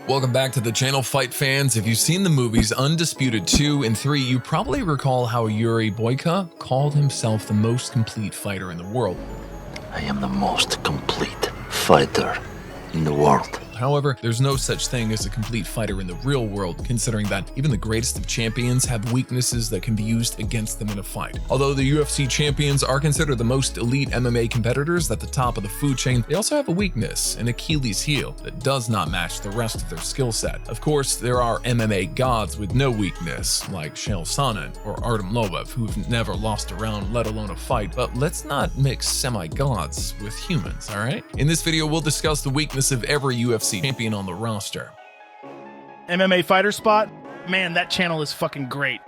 Welcome back to the channel, fight fans. If you've seen the movies Undisputed 2 and 3, you probably recall how Yuri Boyka called himself the most complete fighter in the world. I am the most complete fighter in the world. However, there's no such thing as a complete fighter in the real world, considering that even the greatest of champions have weaknesses that can be used against them in a fight. Although the UFC champions are considered the most elite MMA competitors at the top of the food chain, they also have a weakness, an Achilles heel, that does not match the rest of their skill set. Of course, there are MMA gods with no weakness, like Chael Sonnen or Artem Lobov, who've never lost a round, let alone a fight, but let's not mix semi-gods with humans, alright? In this video, we'll discuss the weakness of every UFC champion on the roster. MMA fighter spot, man, that channel is fucking great.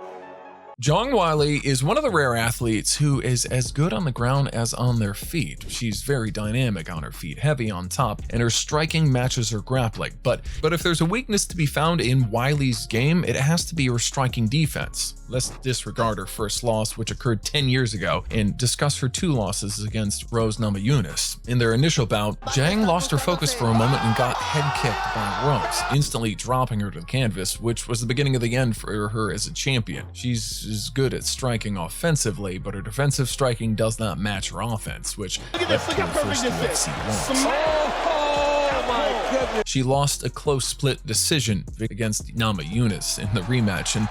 Zhang Weili is one of the rare athletes who is as good on the ground as on their feet. She's very dynamic on her feet, heavy on top, and her striking matches her grappling. But if there's a weakness to be found in Weili's game, it has to be her striking defense. Let's disregard her first loss, which occurred 10 years ago, and discuss her two losses against Rose Namajunas. In their initial bout, Zhang lost her focus for a moment and got head kicked by Rose, instantly dropping her to the canvas, which was the beginning of the end for her as a champion. She's good at striking offensively, but her defensive striking does not match her offense, which led to her first UFC loss. Oh my goodness. She lost a close split decision against Namajunas in the rematch and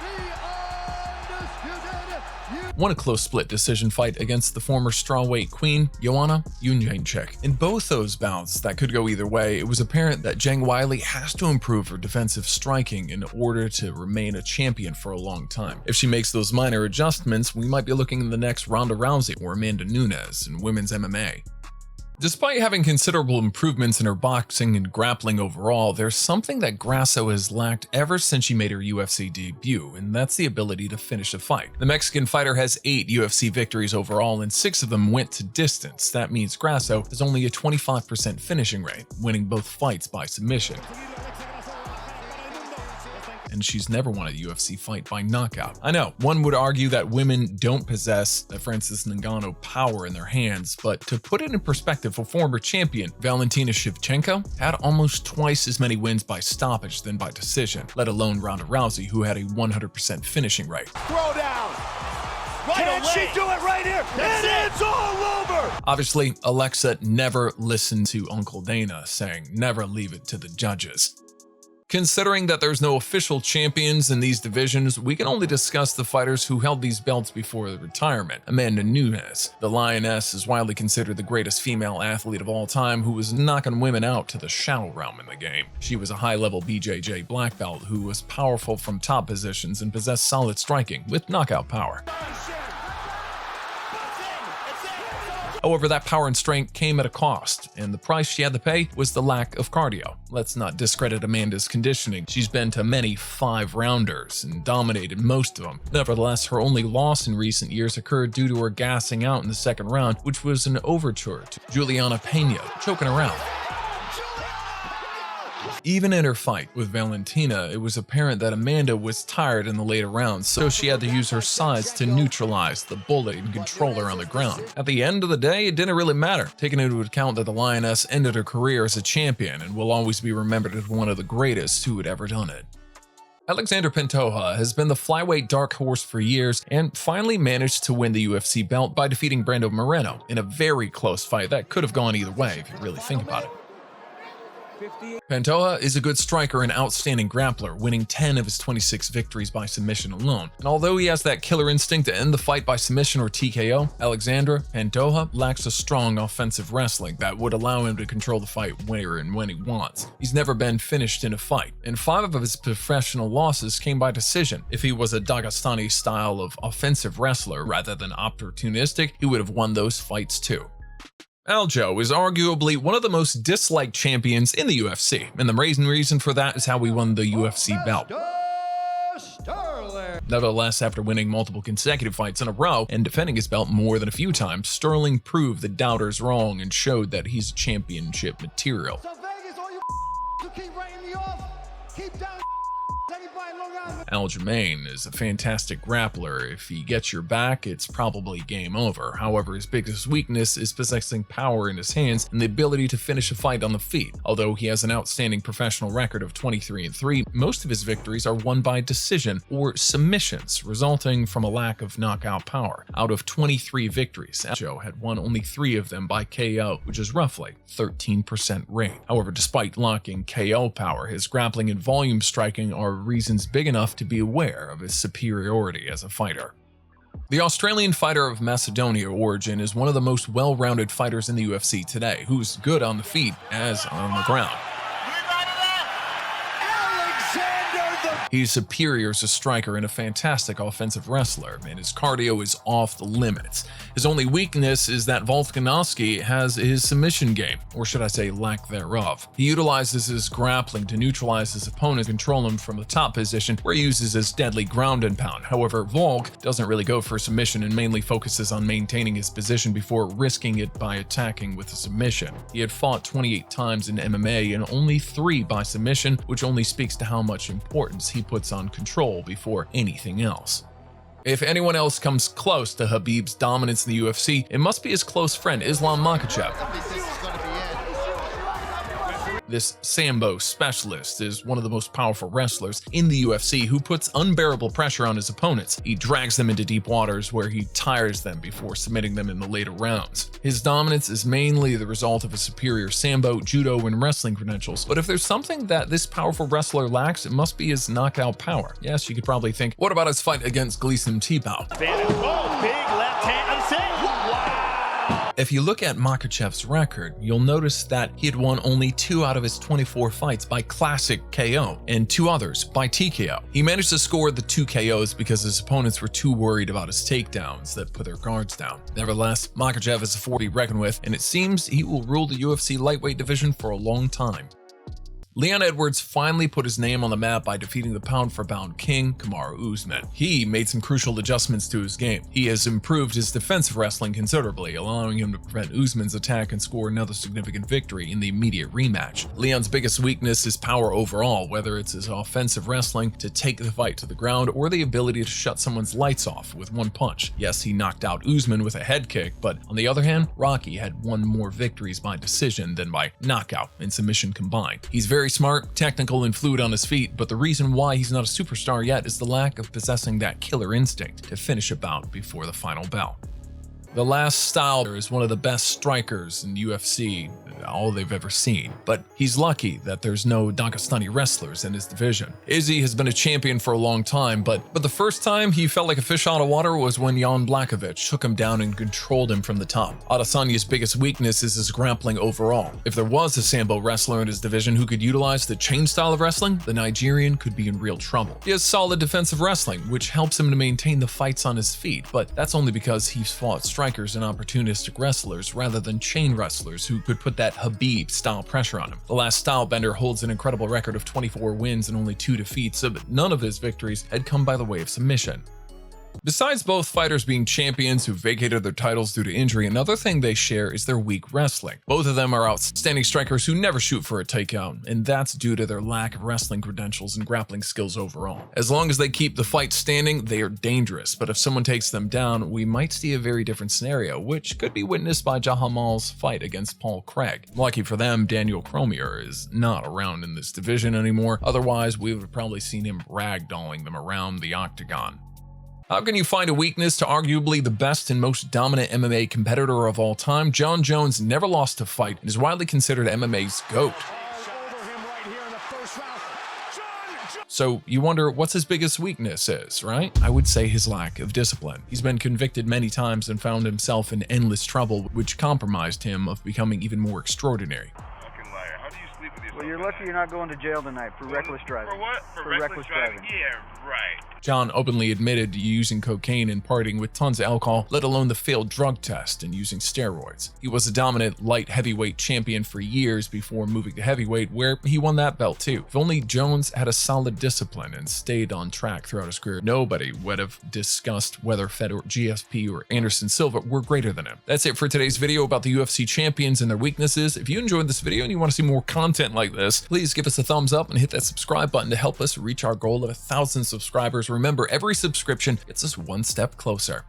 won a close split decision fight against the former strawweight queen, Joanna Jędrzejczyk. In both those bouts that could go either way, it was apparent that Zhang Weili has to improve her defensive striking in order to remain a champion for a long time. If she makes those minor adjustments, we might be looking at the next Ronda Rousey or Amanda Nunes in women's MMA. Despite having considerable improvements in her boxing and grappling overall, there's something that Grasso has lacked ever since she made her UFC debut, and that's the ability to finish a fight. The Mexican fighter has 8 UFC victories overall, and 6 of them went to distance. That means Grasso has only a 25% finishing rate, winning both fights by submission. And she's never won a UFC fight by knockout. I know, one would argue that women don't possess the Francis Ngannou power in their hands, but to put it in perspective, a former champion, Valentina Shevchenko, had almost twice as many wins by stoppage than by decision, let alone Ronda Rousey, who had a 100% finishing rate. Throw down! Can she do it right here? It's all over! Obviously, Alexa never listened to Uncle Dana saying, never leave it to the judges. Considering that there's no official champions in these divisions, we can only discuss the fighters who held these belts before their retirement. Amanda Nunes, the Lioness, is widely considered the greatest female athlete of all time who was knocking women out to the shadow realm in the game. She was a high-level BJJ black belt who was powerful from top positions and possessed solid striking with knockout power. However, that power and strength came at a cost, and the price she had to pay was the lack of cardio. Let's not discredit Amanda's conditioning. She's been to many 5-rounders and dominated most of them. Nevertheless, her only loss in recent years occurred due to her gassing out in the second round, which was an overture to Juliana Pena, choking her out. Even in her fight with Valentina, it was apparent that Amanda was tired in the later rounds, so she had to use her size to neutralize the bullet and control her on the ground. At the end of the day, it didn't really matter, taking into account that the Lioness ended her career as a champion and will always be remembered as one of the greatest who had ever done it. Alexander Pantoja has been the flyweight dark horse for years and finally managed to win the UFC belt by defeating Brando Moreno in a very close fight that could have gone either way if you really think about it. Pantoja is a good striker and outstanding grappler, winning 10 of his 26 victories by submission alone. And although he has that killer instinct to end the fight by submission or TKO, Alexander Pantoja lacks a strong offensive wrestling that would allow him to control the fight where and when he wants. He's never been finished in a fight, and 5 of his professional losses came by decision. If he was a Dagestani style of offensive wrestler rather than opportunistic, he would have won those fights too. Aljo is arguably one of the most disliked champions in the UFC, and the main reason for that is how he won the UFC belt. Nevertheless, after winning multiple consecutive fights in a row and defending his belt more than a few times, Sterling proved the doubters wrong and showed that he's championship material. Aljamain is a fantastic grappler. If he gets your back, it's probably game over. However, his biggest weakness is possessing power in his hands and the ability to finish a fight on the feet. Although he has an outstanding professional record of 23-3, most of his victories are won by decision or submissions, resulting from a lack of knockout power. Out of 23 victories, Joe had won only 3 of them by KO, which is roughly 13% rate. However, despite lacking KO power, his grappling and volume striking are reasons big enough to be aware of his superiority as a fighter. The Australian fighter of Macedonia origin is one of the most well-rounded fighters in the UFC today, who's good on the feet as on the ground. He's superior as a striker and a fantastic offensive wrestler, and his cardio is off the limits. His only weakness is that Volkanovski has his submission game, or should I say lack thereof. He utilizes his grappling to neutralize his opponent and control him from the top position, where he uses his deadly ground and pound. However, Volk doesn't really go for submission and mainly focuses on maintaining his position before risking it by attacking with a submission. He had fought 28 times in MMA and only 3 by submission, which only speaks to how much importance he puts on control before anything else. If anyone else comes close to Khabib's dominance in the UFC, it must be his close friend Islam Makhachev. This Sambo specialist is one of the most powerful wrestlers in the UFC who puts unbearable pressure on his opponents. He drags them into deep waters where he tires them before submitting them in the later rounds. His dominance is mainly the result of his superior Sambo, judo, and wrestling credentials, but if there's something that this powerful wrestler lacks, it must be his knockout power. Yes, you could probably think, what about his fight against Gleison Tibau? Big left hand. If you look at Makhachev's record, you'll notice that he had won only 2 out of his 24 fights by classic KO and 2 others by TKO. He managed to score the 2 KOs because his opponents were too worried about his takedowns that put their guards down. Nevertheless, Makhachev is a force to be reckoned with, and it seems he will rule the UFC lightweight division for a long time. Leon Edwards finally put his name on the map by defeating the pound-for-pound king, Kamaru Usman. He made some crucial adjustments to his game. He has improved his defensive wrestling considerably, allowing him to prevent Usman's attack and score another significant victory in the immediate rematch. Leon's biggest weakness is power overall, whether it's his offensive wrestling to take the fight to the ground or the ability to shut someone's lights off with one punch. Yes, he knocked out Usman with a head kick, but on the other hand, Rocky had won more victories by decision than by knockout and submission combined. He's very smart, technical, and fluid on his feet, but the reason why he's not a superstar yet is the lack of possessing that killer instinct to finish a bout before the final bell. The last style is one of the best strikers in UFC, all they've ever seen, but he's lucky that there's no Dagestani wrestlers in his division. Izzy has been a champion for a long time, but the first time he felt like a fish out of water was when Jan Blachowicz took him down and controlled him from the top. Adesanya's biggest weakness is his grappling overall. If there was a Sambo wrestler in his division who could utilize the chain style of wrestling, the Nigerian could be in real trouble. He has solid defensive wrestling, which helps him to maintain the fights on his feet, but that's only because he's fought strikers and opportunistic wrestlers rather than chain wrestlers who could put that Khabib-style pressure on him. The last stylebender holds an incredible record of 24 wins and only 2 defeats, but none of his victories had come by the way of submission. Besides both fighters being champions who vacated their titles due to injury, another thing they share is their weak wrestling. Both of them are outstanding strikers who never shoot for a takedown, and that's due to their lack of wrestling credentials and grappling skills overall. As long as they keep the fight standing, they are dangerous, but if someone takes them down, we might see a very different scenario, which could be witnessed by Jahamal's fight against Paul Craig. Lucky for them, Daniel Cormier is not around in this division anymore, otherwise we would have probably seen him ragdolling them around the octagon. How can you find a weakness to arguably the best and most dominant MMA competitor of all time? Jon Jones never lost a fight and is widely considered MMA's GOAT. So you wonder what's his biggest weakness is, right? I would say his lack of discipline. He's been convicted many times and found himself in endless trouble, which compromised him of becoming even more extraordinary. Well, you're lucky you're not going to jail tonight for reckless driving. For what? For reckless driving? Yeah, right. Jon openly admitted to using cocaine and partying with tons of alcohol, let alone the failed drug test and using steroids. He was a dominant light heavyweight champion for years before moving to heavyweight, where he won that belt too. If only Jones had a solid discipline and stayed on track throughout his career, nobody would have discussed whether Fedor, GSP, or Anderson Silva were greater than him. That's it for today's video about the UFC champions and their weaknesses. If you enjoyed this video and you want want to see more content like this, please give us a thumbs up and hit that subscribe button to help us reach our goal of 1,000 subscribers. Remember, every subscription gets us one step closer.